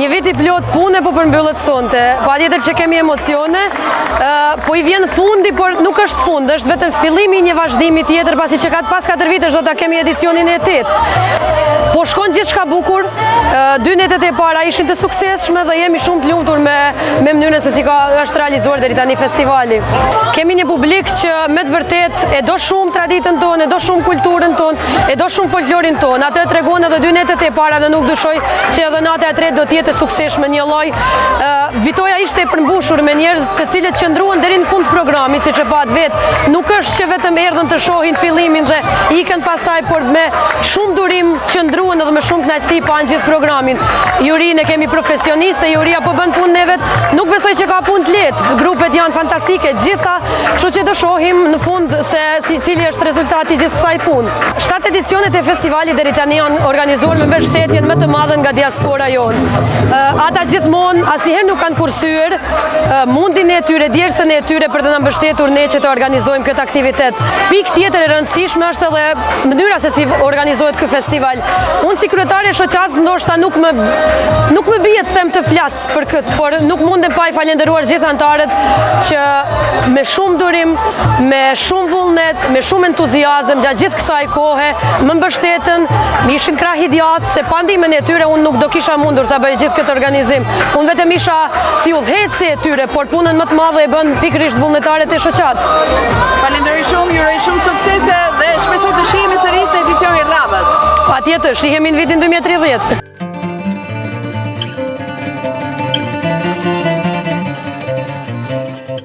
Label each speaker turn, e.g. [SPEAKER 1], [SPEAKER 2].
[SPEAKER 1] Një vit I plot pune po përmbyllet sonte. Patjetër që kemi emocione, po I vjen fundi, por nuk është fund, është vetëm fillimi I një vazhdimi tjetër, pasi që pas 4 vitesh do ta kemi edicionin e 8. Po shkon gjithçka bukur. 2 netet e para ishin të suksesshme dhe jemi shumë të lumtur me mënyrën se si është realizuar deri tani festivali. Kemi një publik që me të vërtet e do shumë traditën tonë, e do shumë kulturën tonë, e do shumë folklorin tonë. Atë e tregon edhe 2 netet e para dhe nuk dyshoj që edhe nata e tretë do të jetë e suksesshme një lloj. Vitoja ishte e përmbushur me njerëz të cilët qëndruan deri në fund të programit, siç e pat vetë. Nuk është që vetëm erdhën të shohin fillimin dhe ikën pastaj, por me shumë durim qëndruan edhe me shumë kënaqësi pa gjithë programin. Jurinë e kemi profesioniste, juria po bën punën e vet. Nuk besoj që ka punë të lehtë. Grupet janë fantastike gjitha, kështu që do shohim në fund se cili është rezultati I gjithë kësaj pune. 7 edicionet e festivalit deri tani janë organizuar me mbështetjen më të madhe nga diaspora jonë. Ata gjithmonë asnjëherë nuk kanë kursyer mundin e tyre, djersën e tyre për të na mbështetur ne që të organizojmë këtë aktivitet. Pikë tjetër e rëndësishme është edhe mënyra se si organizohet ky festival. Unë si kryetare shoqatës ndoshta nuk më bie të them të flas për këtë, por nuk mundem pa I falendëruar gjithë anëtarët që me shumë durim, me shumë vullnet, me shumë entuziazëm gjatë gjithë kësaj kohe më mbështetën, më ishin krah ideat se pa ndihmën e tyre unë nuk do kisha mundur ta bëj gjithë këtë organizim. Unë vetëm isha si udhëheqësi e tyre, por punën më të madhe e bën pikërisht vullnetarët e shoqatës.
[SPEAKER 2] Falenderoj shumë, ju uroj shumë suksese dhe shpresoj të shihemi sërish në edicionin radhës.
[SPEAKER 1] Patjetër, shihemi në vitin 2030.